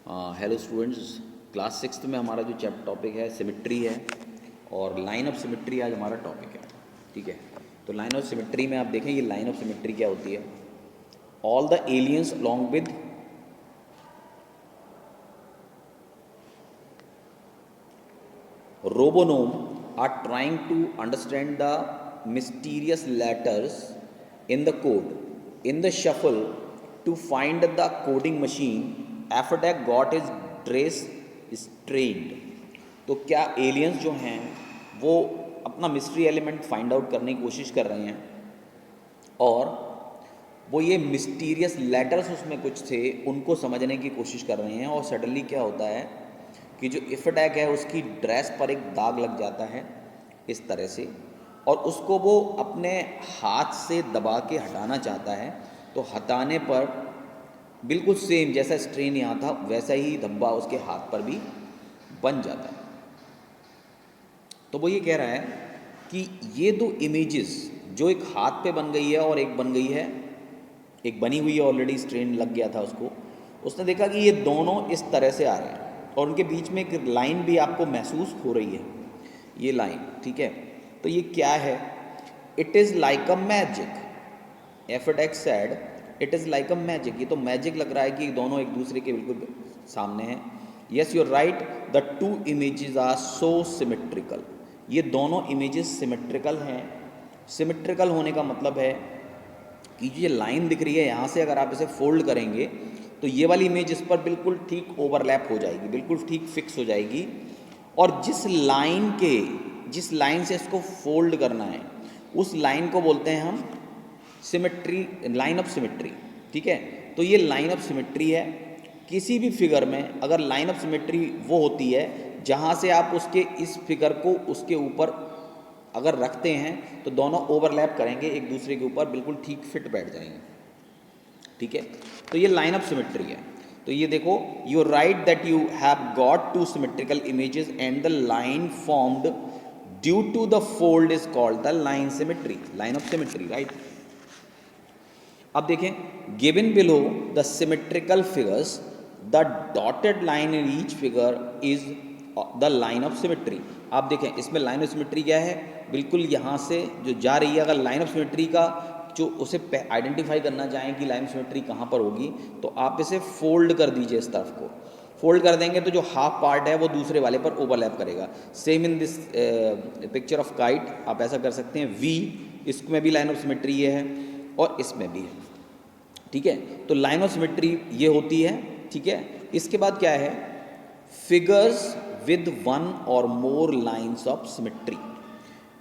Hello students, class 6 में हमारा जो टॉपिक है सिमेट्री है और लाइन ऑफ सिमेट्री आज हमारा टॉपिक है। ठीक है, तो लाइन ऑफ सिमेट्री में आप देखें ये लाइन ऑफ सिमेट्री क्या होती है। All the aliens along with Robonome are trying to understand the mysterious letters in the code in the shuffle to find the coding machine Efodek got is dress strained. तो क्या aliens जो हैं वो अपना mystery element find out करने की कोशिश कर रहे हैं और वो ये मिस्टीरियस लेटर्स उसमें कुछ थे उनको समझने की कोशिश कर रहे हैं। और सडनली क्या होता है कि जो एफोडेक है उसकी ड्रेस पर एक दाग लग जाता है इस तरह से, और उसको वो अपने हाथ से दबा के हटाना चाहता है। तो हटाने पर बिल्कुल सेम जैसा स्ट्रेन यहाँ था वैसा ही धब्बा उसके हाथ पर भी बन जाता है। तो वो ये कह रहा है कि ये दो इमेजेस जो एक हाथ पे बन गई है और एक बन गई है, एक बनी हुई है ऑलरेडी, स्ट्रेन लग गया था उसको, उसने देखा कि ये दोनों इस तरह से आ रहे हैं और उनके बीच में एक लाइन भी आपको महसूस हो रही है, ये लाइन। ठीक है, तो ये क्या है? It is like a magic, Efodek said it is like a magic. ये तो मैजिक लग रहा है कि दोनों एक दूसरे के बिल्कुल सामने हैं। Yes you are right, the two images are so symmetrical. ये दोनों इमेजेस सिमेट्रिकल हैं। सिमेट्रिकल होने का मतलब है कि जो ये लाइन दिख रही है यहाँ से अगर आप इसे फोल्ड करेंगे तो ये वाली इमेज इस पर बिल्कुल ठीक ओवरलैप हो जाएगी, बिल्कुल ठीक फिक्स हो जाएगी। और जिस लाइन से इसको फोल्ड करना है उस लाइन को बोलते हैं हम सिमेट्री, लाइन ऑफ सिमेट्री। ठीक है, तो ये लाइन ऑफ सिमेट्री है। किसी भी फिगर में अगर लाइन ऑफ सिमेट्री वो होती है जहाँ से आप उसके इस फिगर को उसके ऊपर अगर रखते हैं तो दोनों ओवरलैप करेंगे एक दूसरे के ऊपर, बिल्कुल ठीक फिट बैठ जाएंगे। ठीक है, तो ये लाइन ऑफ सिमेट्री है। तो ये देखो, you right that you have got two symmetrical images and the line formed due to the fold is called the line symmetry, line of symmetry, right. अब देखें, given below the symmetrical figures the dotted line in each figure is the line of symmetry. आप देखें इसमें line of symmetry क्या है, बिल्कुल यहाँ से जो जा रही है, अगर लाइन ऑफ सिमेट्री का जो उसे आइडेंटिफाई करना चाहें कि लाइन ऑफ सिमेट्री कहाँ पर होगी तो आप इसे फोल्ड कर दीजिए, इस तरफ को फोल्ड कर देंगे तो जो हाफ पार्ट है वो दूसरे वाले पर ओवरलैप करेगा। Same in this picture of kite आप ऐसा कर सकते हैं। वी, इसमें भी लाइन ऑफ सिमेट्री ये है और इसमें भी है। ठीक है, तो लाइन ऑफ सिमेट्री ये होती है। ठीक है, इसके बाद क्या है, फिगर्स विद वन और मोर लाइंस ऑफ सिमेट्री।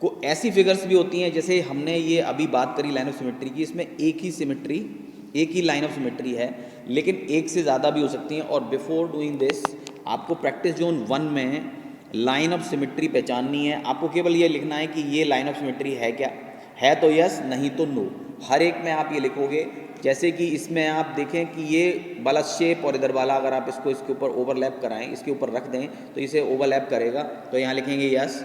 को ऐसी फिगर्स भी होती हैं जैसे हमने ये अभी बात करी लाइन ऑफ सिमेट्री की, इसमें एक ही सिमेट्री, एक ही लाइन ऑफ सिमेट्री है लेकिन एक से ज़्यादा भी हो सकती हैं। और बिफोर डूइंग दिस आपको प्रैक्टिस जोन 1 में लाइन ऑफ सिमेट्री पहचाननी है। आपको केवल ये लिखना है कि ये लाइन ऑफ सिमेट्री है क्या, है तो यस, नहीं तो नो। हर एक में आप ये लिखोगे। जैसे कि इसमें आप देखें कि ये वाला शेप और इधर वाला अगर आप इसको इसके ऊपर ओवरलैप कराएं, इसके ऊपर रख दें तो इसे ओवरलैप करेगा, तो यहाँ लिखेंगे यस।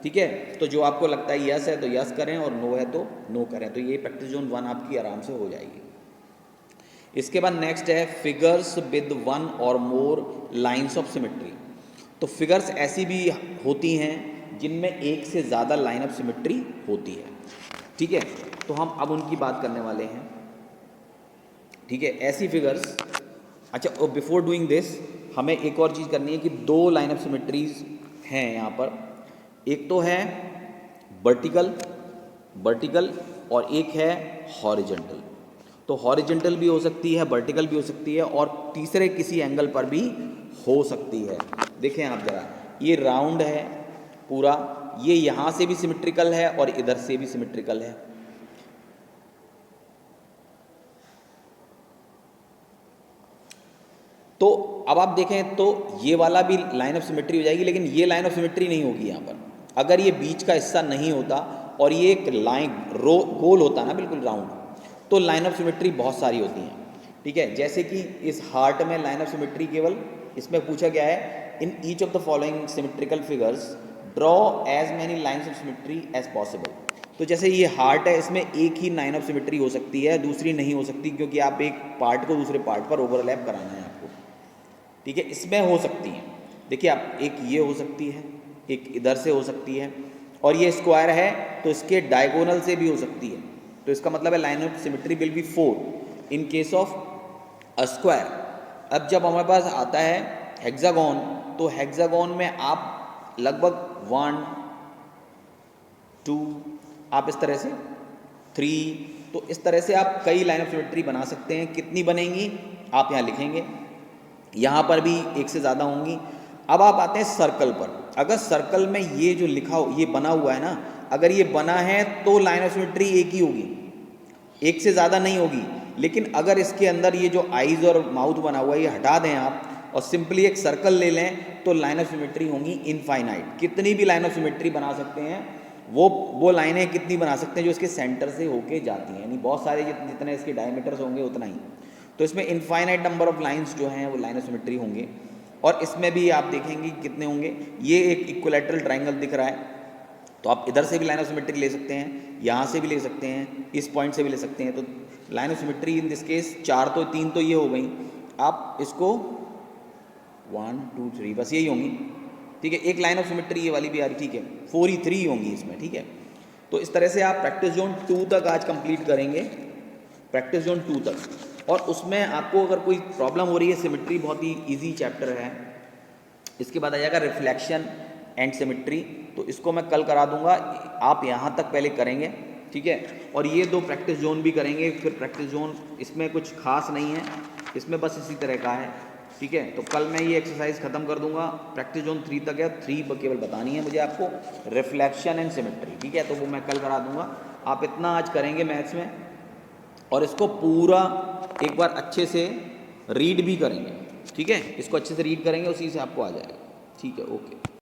ठीक है, तो जो आपको लगता है यस है तो यस करें और नो है तो नो करें। तो ये प्रैक्टिस जोन 1 आपकी आराम से हो जाएगी। इसके बाद नेक्स्ट है फिगर्स विद वन और मोर लाइंस ऑफ सिमेट्री। तो फिगर्स ऐसी भी होती हैं जिनमें एक से ज़्यादा लाइन ऑफ सिमेट्री होती है। ठीक है, तो हम अब उनकी बात करने वाले हैं। ठीक है, ऐसी फिगर्स, अच्छा, और बिफोर डूइंग दिस हमें एक और चीज़ करनी है कि दो लाइन ऑफ सिमेट्रीज हैं यहाँ पर। एक तो है वर्टिकल और एक है हॉरिजॉन्टल। तो हॉरिजॉन्टल भी हो सकती है, वर्टिकल भी हो सकती है और तीसरे किसी एंगल पर भी हो सकती है। देखें आप ज़रा, ये राउंड है पूरा, ये यहाँ से भी सिमेट्रिकल है और इधर से भी सिमेट्रिकल है। तो अब आप देखें तो ये वाला भी लाइन ऑफ सिमेट्री हो जाएगी, लेकिन ये लाइन ऑफ सिमेट्री नहीं होगी यहाँ पर। अगर ये बीच का हिस्सा नहीं होता और ये एक लाइन गोल होता ना, बिल्कुल राउंड, तो लाइन ऑफ सिमेट्री बहुत सारी होती हैं। ठीक है, जैसे कि इस हार्ट में लाइन ऑफ सिमेट्री केवल इसमें पूछा गया है, in each of the following symmetrical figures draw as many lines of symmetry as possible. तो जैसे ये हार्ट है, इसमें एक ही लाइन ऑफ सिमेट्री हो सकती है, दूसरी नहीं हो सकती, क्योंकि आप एक पार्ट को दूसरे पार्ट पर ओवरलैप कराना है आपको। ठीक है, इसमें हो सकती हैं। देखिए आप, एक ये हो सकती है, एक इधर से हो सकती है, और ये स्क्वायर है तो इसके डायगोनल से भी हो सकती है। तो इसका मतलब है line of symmetry will be 4 in case of a square. अब जब हमारे पास आता है हेक्सागोन, तो हेक्सागोन में आप लगभग 1 2 आप इस तरह से 3, तो इस तरह से आप कई लाइन ऑफ सिमेट्री बना सकते हैं। कितनी बनेंगी आप यहाँ लिखेंगे, यहाँ पर भी एक से ज़्यादा होंगी। अब आप आते हैं सर्कल पर। अगर सर्कल में ये जो लिखा हो, ये बना हुआ है ना, अगर ये बना है तो लाइन ऑफ सिमेट्री एक ही होगी, एक से ज़्यादा नहीं होगी। लेकिन अगर इसके अंदर ये जो आईज और माउथ बना हुआ है ये हटा दें आप और सिंपली एक सर्कल ले लें, तो लाइन ऑफ सिमेट्री होंगी इनफाइनाइट। कितनी भी लाइन ऑफ सिमेट्री बना सकते हैं, वो लाइनें कितनी बना सकते हैं जो इसके सेंटर से होके जाती हैं, यानी बहुत सारे जितने इसके डायमीटर्स होंगे उतना ही। तो इसमें इनफाइनाइट नंबर ऑफ लाइंस जो हैं वो लाइन ऑफ सिमेट्री होंगे। और इसमें भी आप देखेंगे कितने होंगे। ये एक इक्विलैटरल ट्रायंगल दिख रहा है, तो आप इधर से भी लाइन ऑफ सिमेट्री ले सकते हैं, यहाँ से भी ले सकते हैं, इस पॉइंट से भी ले सकते हैं। तो line of symmetry in this case 4 तो 3 तो ये हो गई, आप इसको 1 2 3 बस यही होंगी, ठीक है। एक लाइन ऑफ सिमेट्री ये वाली भी आ रही, ठीक है, 4 ही 3 होंगी इसमें, ठीक है। तो इस तरह से आप प्रैक्टिस जोन 2 तक आज कंप्लीट करेंगे, प्रैक्टिस जोन 2 तक। और उसमें आपको अगर कोई प्रॉब्लम हो रही है, सिमेट्री बहुत ही इजी चैप्टर है। इसके बाद आ जाएगा रिफ्लेक्शन एंड सिमेट्री, तो इसको मैं कल करा दूंगा, आप यहाँ तक पहले करेंगे, ठीक है। और ये 2 प्रैक्टिस जोन भी करेंगे। फिर प्रैक्टिस जोन इसमें कुछ खास नहीं है, इसमें बस इसी तरह का है, ठीक है। तो कल मैं ये एक्सरसाइज खत्म कर दूंगा, प्रैक्टिस जोन 3 तक है, 3 केवल बतानी है मुझे आपको, रिफ्लेक्शन एंड सिमेट्री, ठीक है। तो वो मैं कल करा दूंगा, आप इतना आज करेंगे मैथ्स में, और इसको पूरा एक बार अच्छे से रीड भी करेंगे, ठीक है। इसको अच्छे से रीड करेंगे, उसी से आपको आ जाएगा, ठीक है। ओके।